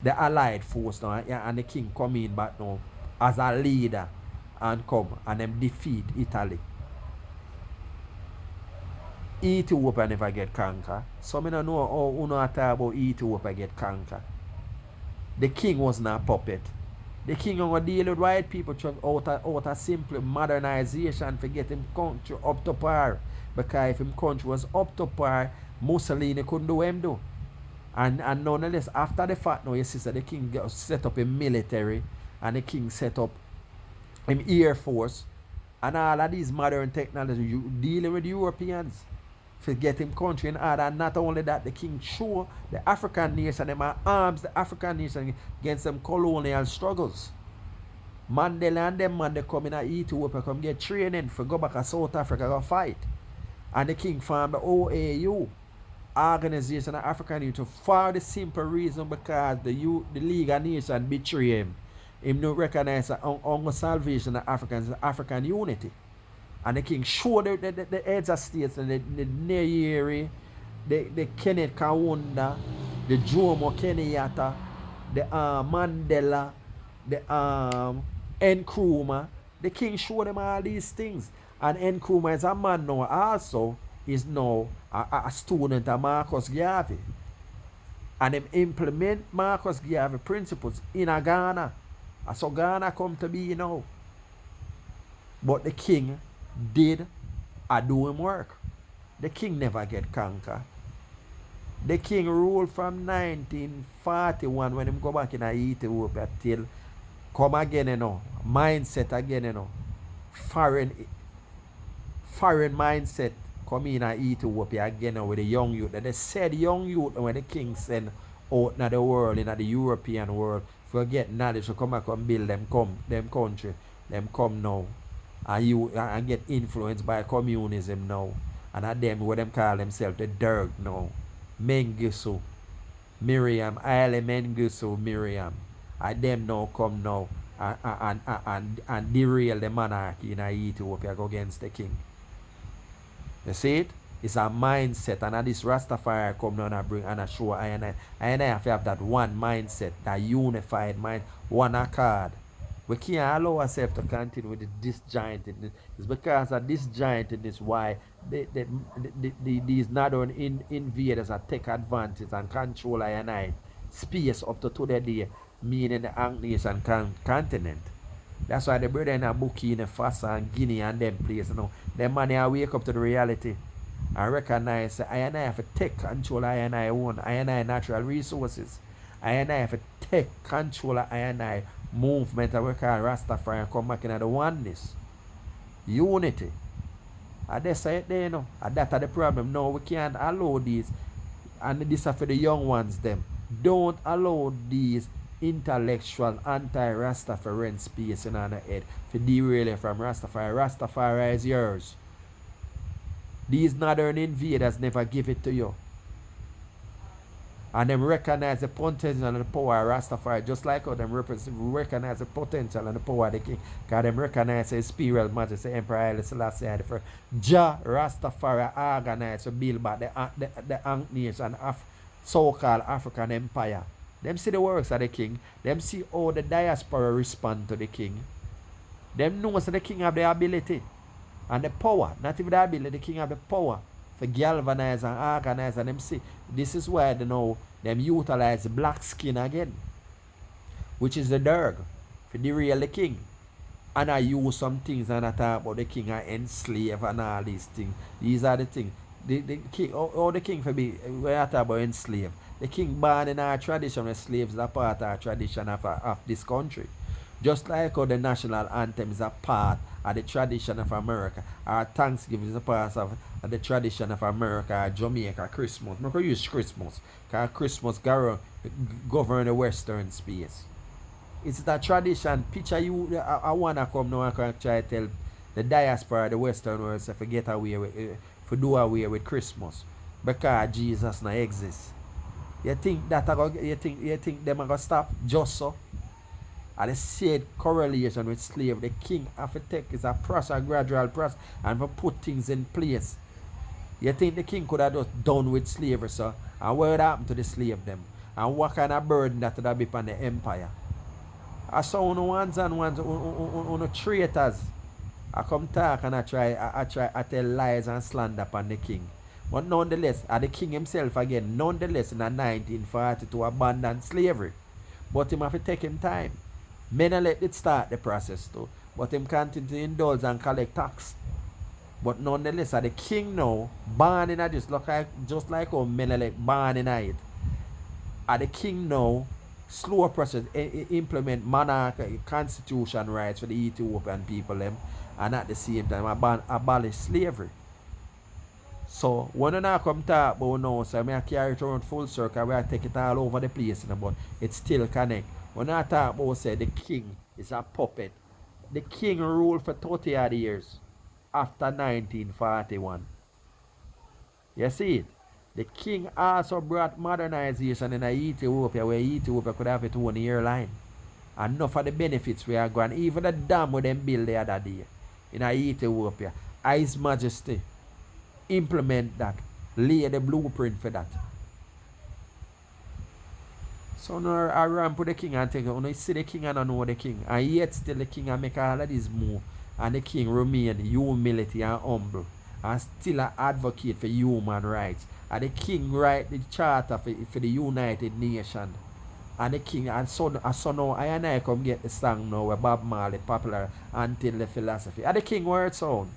the Allied force now, yeah, and the king come in back now as a leader and come and them defeat Italy. Ethiopia never get conquered. So I don't know how you know talk about Ethiopia get conquered. The king wasn't a puppet. The king gonna deal with white people out a simple modernization to get him country up to par. Because if him country was up to par, Mussolini couldn't do him do. And nonetheless, after the fact now, you see that the king set up a military and the king set up an air force and all of these modern technology you dealing with Europeans to get him country in order. And not only that, the king show the African nation them arms the African nation against them colonial struggles. Mandela and them man they come in a Ethiopia come get training for go back to South Africa go fight. And the king formed the OAU, Organization of African Unity, for the simple reason because the League of Nations betray him. Him no recognize the salvation of Africans, African unity. And the king showed the heads of states and the Nyeri, the Kenneth Kaunda, the Jomo Kenyatta, the Mandela, the Nkrumah. The king showed them all these things. And Nkrumah is a man now also is now a student of Marcus Garvey. And them implement Marcus Garvey principles in Ghana. And so Ghana come to be now. But the king did do him work. The king never get conquered. The king ruled from 1941 when him go back in Ethiopia till come again, you know. Mindset again, you know. Foreign mindset come in Ethiopia again, you know, with the young youth. They said young youth when the king send out in the world, in the European world, forget knowledge to come back and build them country. Them come now. And get influenced by communism now. And at them what them call themselves the Derg now. Mengistu, Miriam, Haile Mengistu, Miriam. And them now come now and derail the monarchy in Ethiopia go against the king. You see it? It's a mindset, and this Rastafari come down and bring and show I have to have that one mindset, that unified mind, one accord. We can't allow ourselves to continue with this disjointedness. It's because of this disjointedness why these northern invaders are take advantage and control I space up to today day, meaning the Anglian continent. That's why the brother in Burkina Faso and Guinea and them places, you know, them man they wake up to the reality and recognize that I have to take control of I own, I natural resources. I have to take control of I movement that we call Rastafari and come back in the oneness. Unity. And they say it there, you know. And that's the problem. No, we can't allow these. And this is for the young ones, them. Don't allow these intellectual anti-Rastafarian space in our head to derail you from Rastafari. Rastafari is yours. These northern invaders never give it to you. And them recognize the potential and the power of Rastafari, just like how them recognize the potential and the power of the king. Because them recognize the Imperial Majesty Emperor Haile Selassie I. Jah Rastafari organized to build back the Ankh Nation of so-called African Empire. Them see the works of the king. Them see how the diaspora respond to the king. Them know that the king have the ability and the power, not even the ability, the king have the power to galvanize and organize. And them see, this is why they know them utilize black skin again, which is the Derg, for derail the king. And I use some things and I talk about the king and enslave and all these things. These are the things. The king, how the king for be, when I talk about enslave, the king born in our tradition, the slaves are part of our tradition of this country. Just like how the national anthem is a part of the tradition of America, our Thanksgiving is a part of the tradition of America, Jamaica, Christmas. I'm going to use Christmas, because Christmas govern the western space. It's that tradition. Picture you, I want to come now and try to tell the diaspora, the western world, to get away with, to do away with Christmas, because Jesus now exists. You think them are going to stop just so? And the said correlation with slave, the king have to take is a process, a gradual process, and for put things in place. You think the king could have just done with slavery, sir? And what happened to the slave them? And what kind of burden that would be upon the empire. I saw on ones and ones on traitors. I come talk and I tell lies and slander upon the king. But nonetheless, the king himself again, nonetheless in 1942 abandoned slavery. But him have to take him time. Menelik did start the process too. But him continue to indulge and collect tax. But nonetheless, the king now, born in this, look like, just like how Menelik born in it. The king now, slow process, implement monarchy, constitution rights for the Ethiopian people them, and at the same time abolish slavery. So when I now come talk about now, so I carry it around full circle, where I take it all over the place, but it still connect. When I talk about say the king is a puppet, the king ruled for 30 odd years after 1941. You see it? The king also brought modernization in Ethiopia, where Ethiopia could have its own airline. And enough of the benefits we are going, even the dam where them build the other day in Ethiopia, His Majesty implement that, lay the blueprint for that. So now I run put the king and take it. You see the king and I know the king. And yet still the king and make all of this move. And the king remain humility and humble. And still an advocate for human rights. And the king write the charter for the United Nations. And the king, and so now I and I come get the song now where Bob Marley popular until the philosophy. And the king word sound.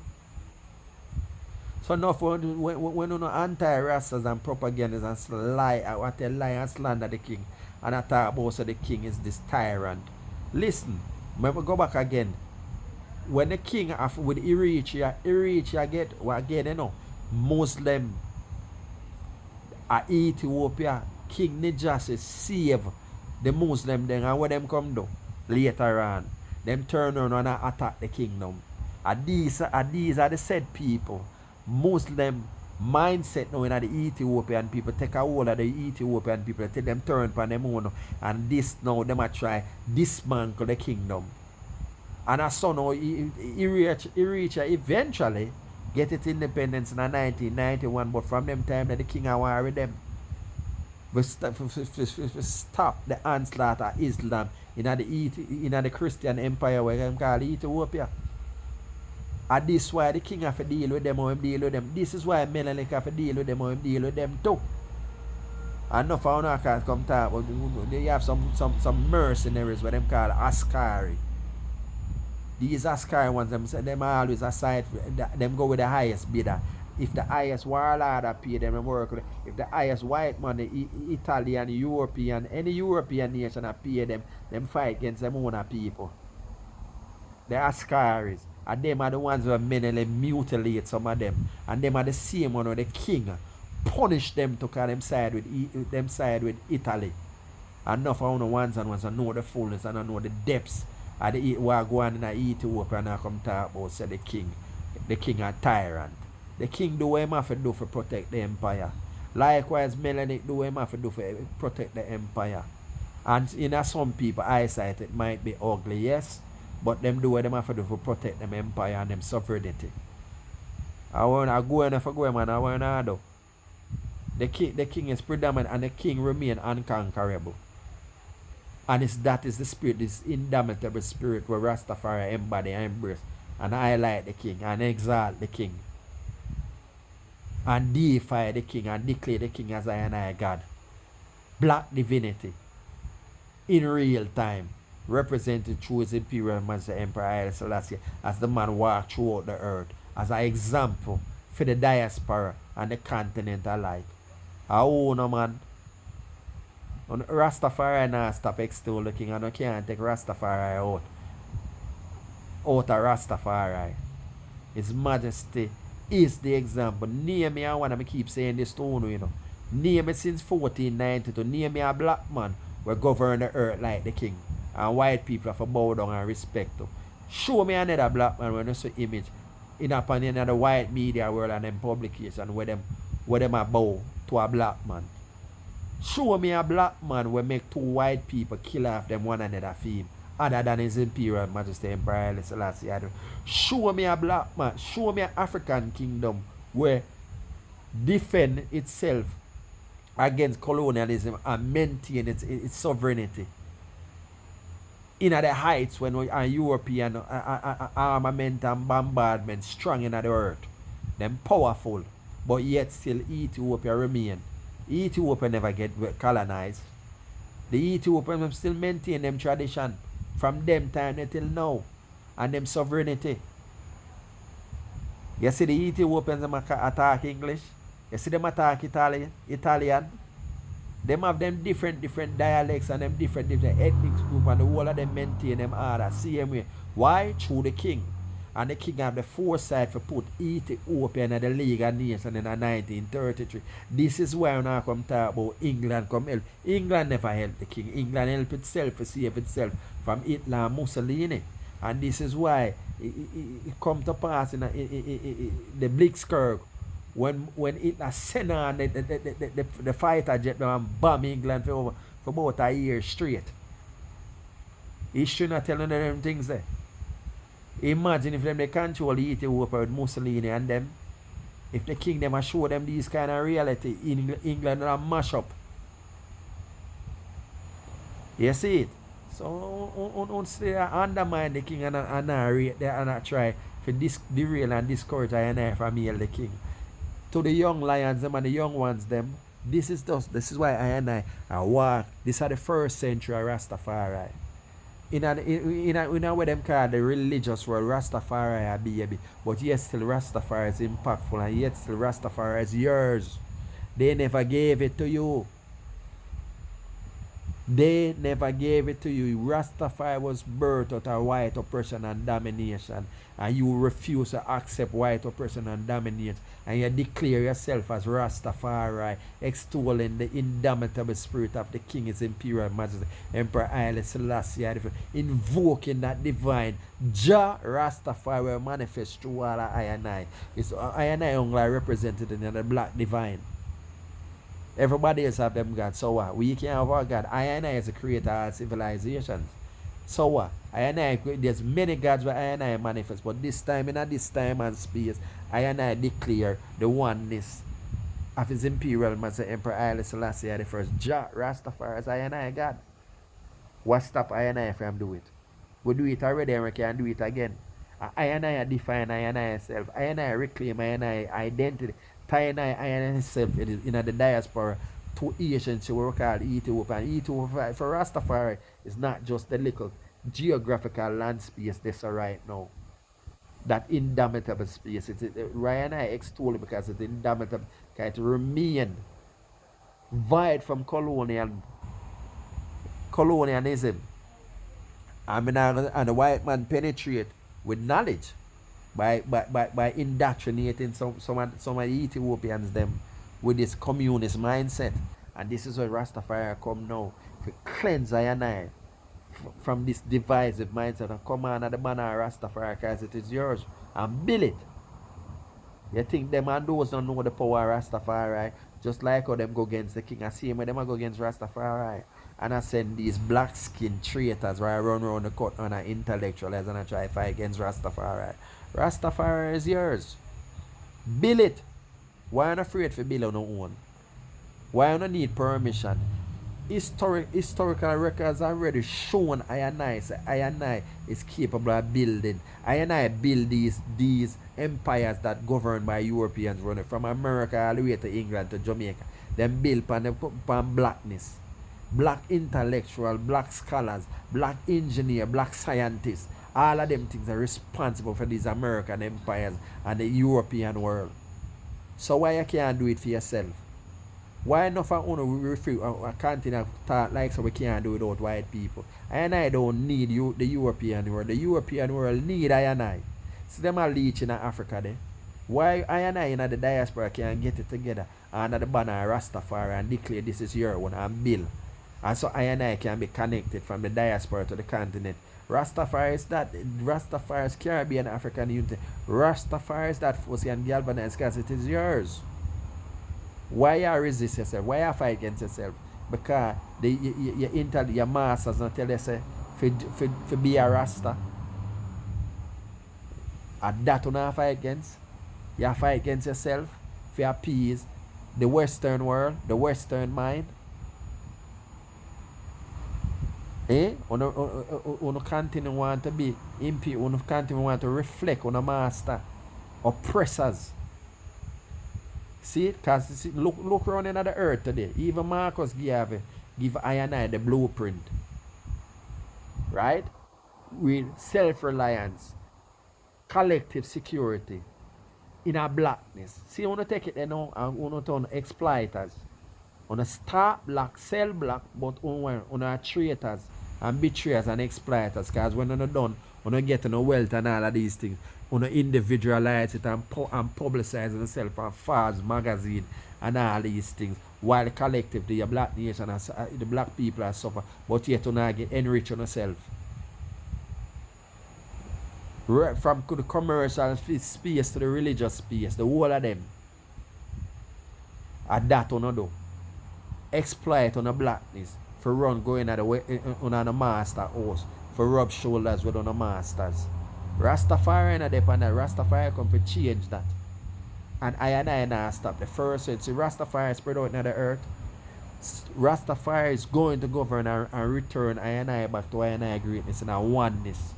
So now when you know anti-rastas and propagandists and lie, what they lie and slander the king, and I talk about so the king is this tyrant. Listen, when we go back again, when the king with Eritrea get again, you know, Muslim Ethiopia, King Najasis save the Muslim then, and when them come do later on, them turn around and attack the kingdom. And these are the said people. Muslim mindset now in the Ethiopian people take a hold of the Ethiopian people, take them turn upon them own, and this now them a try dismantle the kingdom. And I saw now Eritrea eventually get its independence in 1991, but from them time that the king a war with them. We stop the onslaught of Islam in the Christian empire where them call Ethiopia. And this is why the king have to deal with them or him deal with them. This is why Menelik have to deal with them or him deal with them too. And no for I can come talk about they have some mercenaries where them call Askari. These Askari ones, them always aside, them go with the highest bidder. If the highest warlord pay them work, if the highest white man, the Italian, European, any European nation pay them fight against them own people. The Askaris. And them are the ones who Menelik mutilate some of them. And them are the same one where the king punish them to call them side with Italy. And enough of the ones and ones know the fullness and know the depths of the what go on in Ethiopia and I come talk about say the king a tyrant. The king do what he have to do for protect the empire. Likewise Menelik do what he have to do for protect the empire. And in some people eyesight it might be ugly, yes. But them do what them have to do for protect them empire and them sovereignty. I want to go and go man, I want to do. The king is predominant and the king remain unconquerable. And that is the spirit, this indomitable spirit where Rastafari embody and embrace and highlight the king and exalt the king. And deify the king and declare the king as I and I God. Black divinity. In real time. Represented through his imperial master Emperor Haile Selassie as the man walked throughout the earth as an example for the diaspora and the continent alike. Oh no man. On Rastafari now stop extol the king and you can't take Rastafari out of Rastafari. His Majesty is the example. Name me, I want to keep saying this to you know. Name me since 1492. Name me a black man will govern the earth like the king. And white people have to bow down and respect to. Show me another black man when you see image in upon another white media world and them publication where them a bow to a black man. Show me a black man will make two white people kill off them one another for him, other than his imperial majesty Emperor Haile Selassie. Show me a black man, show me an African kingdom where defend itself against colonialism and maintain its sovereignty. In the heights when we are European armament and bombardment strong in the earth, them powerful, but yet still Ethiopia remain. Ethiopia never get colonized. The Ethiopians still maintain them tradition from them time until now and them sovereignty. You see the Ethiopians them attack English. You see them attack Italian. Them have them different dialects and them different ethnic group, and the whole of them maintain them order same way. Why? Through the king. And the king have the foresight to put Ethiopia in the League of Nations in 1933. This is why when I come talk about England come help. England never helped the king. England helped itself to save itself from Hitler and Mussolini. And this is why it come to pass in the Blitzkrieg when Hitler sent on the fighter jet and bomb England for about a year straight. History not telling them things there. Imagine if them they control Ethiopia with Mussolini and them. If the king them show them these kind of reality, England will mash up. You see it? So stay undermine the king and not try to derail and discourage I from hail the king. To the young lions them and the young ones them, this is why I walk. This are the first century of Rastafari. In a way them call the religious world, Rastafari a baby. But yet still Rastafari is impactful, and yet still Rastafari is yours. They never gave it to you. They never gave it to you. Rastafari was birthed out of white oppression and domination, and you refuse to accept white oppression and domination, and you declare yourself as Rastafari, extolling the indomitable spirit of the King, His Imperial Majesty, Emperor Haile Selassie, invoking that divine Jah Rastafari will manifest through all of I and I. It's I and I only represented in the black divine. Everybody else have them gods. So what? We can't have our God. I and I is the creator of civilizations. So what? I and I, there's many gods where I and I manifest, but this time, in this time and space, I and I declare the oneness of His Imperial Master Emperor Haile Selassie the first. Jah Rastafari as I and I God. What stop I and I from do it? We do it already and we can do it again. I and I define I and I self. I and I reclaim I and I identity. I and himself in the diaspora to Asians who were called Ethiopia. And Ethiopia for Rastafari is not just the little geographical land space that's right now. That indomitable space. Ryan I extol it because it's indomitable. Because it remain void from colonialism. And the white man penetrate with knowledge. By indoctrinating some of the Ethiopians them with this communist mindset. And this is where Rastafari come now to cleanse I and I from this divisive mindset and come on at the banner of Rastafari because it is yours and build it. You think them and those don't know the power of Rastafari, just like how them go against the king. I see them go against Rastafari. And I send these black skinned traitors where I run around the court on an intellectuals and I try to fight against Rastafari. Rastafari is yours. Build it. Why are you afraid to build on your own? Why you need permission? Historical records already shown I and I is capable of building. I and I build these empires that governed by Europeans running from America all the way to England to Jamaica. Them built upon blackness. Black intellectual, black scholars, black engineer, black scientists. All of them things are responsible for these American empires and the European world. So why you can't do it for yourself? Why not for we refuse a continent thought like so we can't do it without white people? I and I don't need the European world. The European world need I and I. See them are leeching in Africa there. Why I and I in the diaspora can't get it together under the banner of Rastafari and declare this is your one and build. And so I and I can be connected from the diaspora to the continent. Rastafari is that. Rastafari is Caribbean African unity. Rastafari is that force and galvanized because it is yours. Why you resist yourself? Why you fight against yourself? Because your masters not tell you say for be a Rasta. And that you not fight against. You fight against yourself for appease The Western world, the Western mind. Uno continue want to be impure, uno continue want to reflect on a master. Oppressors. See it? Because look around in the earth today. Even Marcus give I and I the blueprint. Right? With self-reliance, collective security, in a blackness. See, I want to take it there now and want to turn exploiters. On a start black, sell black, but on a traitors and betrayers and exploiters. Because when you're done, when you get no wealth and all of these things, when you individualize it and publicize yourself on false magazine and all these things, while collectively the black nation, the black people are suffer, but yet you not get enrich on yourself. From the commercial space to the religious space, the whole of them. And that on do. Exploit on the blackness for run going at the way on the master house for rub shoulders with on the masters. Rastafari and that Rastafari come to change that. And I now stop the first one. See, Rastafari spread out in the earth. Rastafari is going to govern and return I back to I greatness and a oneness.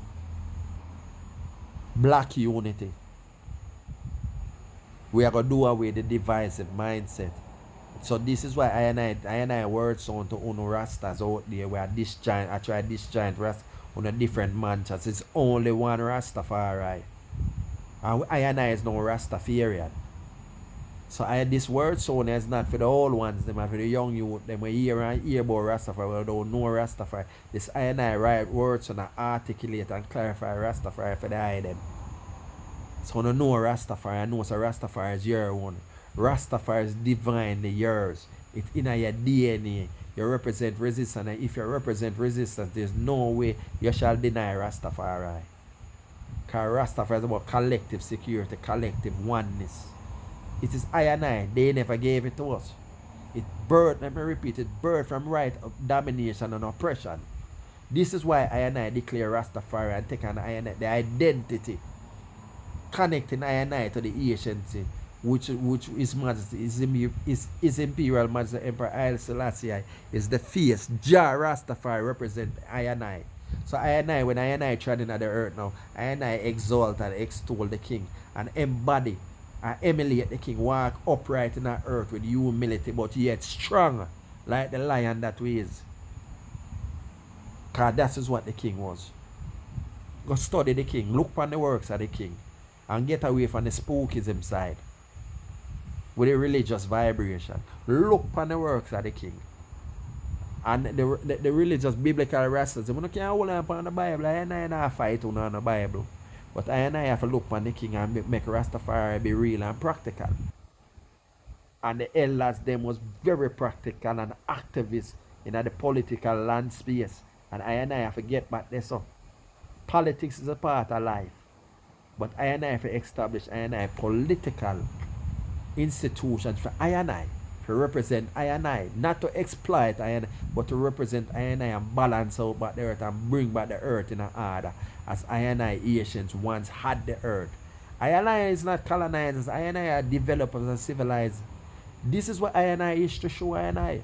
Black unity. We are going to do away with the divisive mindset. So this is why I word sound to Uno Rastas out there. We are disjoint. I try disjoint Rast on a different mantras. It's only one Rastafari. And I is no Rastafarian. So this word sound is not for the old ones, them are for the young youth. Them we hear about Rastafari, we don't know Rastafari. This I write words and articulate and clarify Rastafari for the eye them. So when you know Rastafari, I know so Rastafari is your one. Rastafari is divinely yours. It's in your DNA. You represent resistance, and if you represent resistance, there's no way you shall deny Rastafari. Because Rastafari is about collective security, collective oneness. It is I and I. They never gave it to us. It birthed, let me repeat, it birthed from right of domination and oppression. This is why I and I declare Rastafari and take on I and I, the identity, connecting I and I to the anciency, which is majesty, is imperial majesty, Emperor Haile Selassie is the face. Jah Rastafari represent I and I. So I and I, when I and I treading at the earth now, I and I exalt and extol the King and embody and emulate the King, walk upright in the earth with humility, but yet strong like the lion that we is. Because that is what the King was. Go study the King, look upon the works of the King, and get away from the spookism side with the religious vibration. Look upon the works of the King. And the religious biblical rastas, you can't hold on upon the Bible. I not fight on the Bible. But I have to look upon the King and make Rastafari be real and practical. And the elders them was very practical and activists in the political land space. And I have to get back there. So politics is a part of life. But I have to establish political institutions for I to represent I, not to exploit I, but to represent I and balance out back the earth and bring back the earth in an order as I Asians once had the earth. I is not colonizers, I are developers and civilized. This is what I is to show I.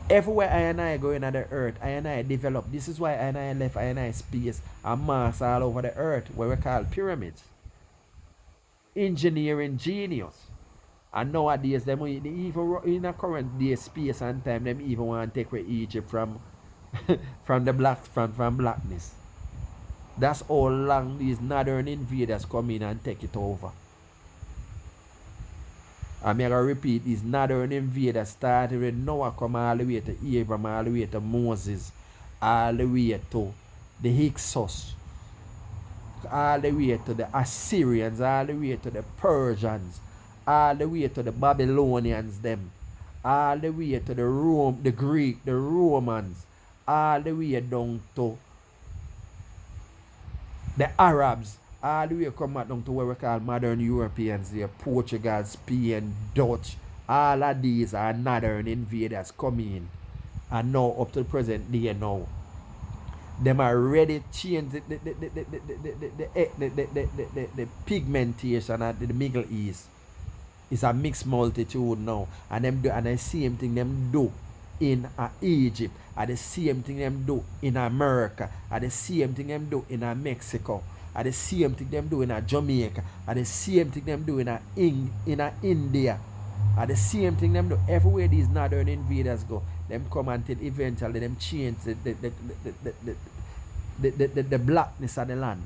Everywhere I go in the earth, I develop. This is why I left I space and mass all over the earth, where we call pyramids. Engineering genius. And nowadays, them even in a current day space and time, them even want to take away Egypt from from blackness. That's how long these northern invaders come in and take it over. I'm going to repeat, these northern invaders started with Noah, come all the way to Abraham, all the way to Moses, all the way to the Hyksos, all the way to the Assyrians, all the way to the Persians, all the way to the Babylonians, them, all the way to the Greek, the Romans, all the way down to the Arabs, all the way come down to where we call modern Europeans here, Portugal, Spain, Dutch, all of these are northern invaders coming in. And now up to the present day now, them are ready to change the pigmentation of the Middle East. It's a mixed multitude now. And them do, and the same thing them do in Egypt. And the same thing them do in America. And the same thing them do in Mexico. And the same thing them do in Jamaica. And the same thing them do in India. And the same thing them do everywhere these northern invaders go. Them come until eventually them change the blackness of the land.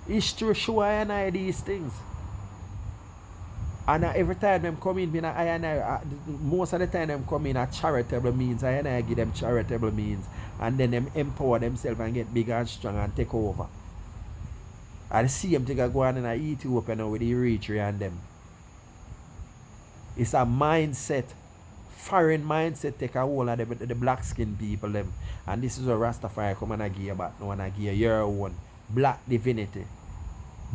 History show I and I these things. And every time them come in, most of the time them come in at charitable means. I give them charitable means. And then them empower themselves and get bigger and strong and take over. And the same thing go on in Ethiopia now with the Eritrea and them. It's a mindset. Foreign mindset take a hold of the black skin people them. And this is what Rastafari come and I give you back now and I give you your own. Black divinity.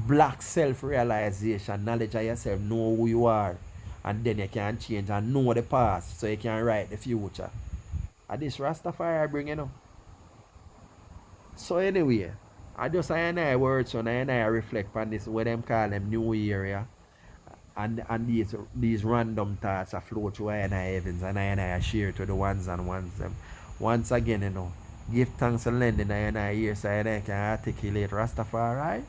Black self-realization, knowledge of yourself, know who you are, and then you can change and know the past so you can write the future. And this Rastafari bring, you know. So anyway, I words on I reflect on this what them call them new area. And these random thoughts are flow through I heavens and I share to the ones and ones them. Once again, you know, give thanks and lending I here so I can articulate Rastafari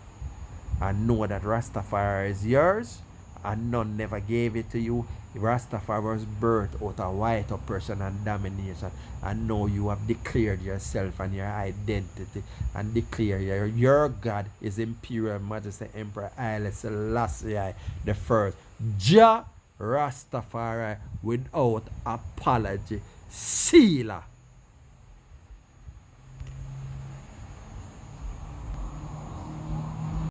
and know that Rastafari is yours and none never gave it to you. Rastafari was birthed out of white oppression and domination, and now you have declared yourself and your identity and declare your God is Imperial Majesty Emperor Haile Selassie the first. Jah Rastafari without apology. Sealer.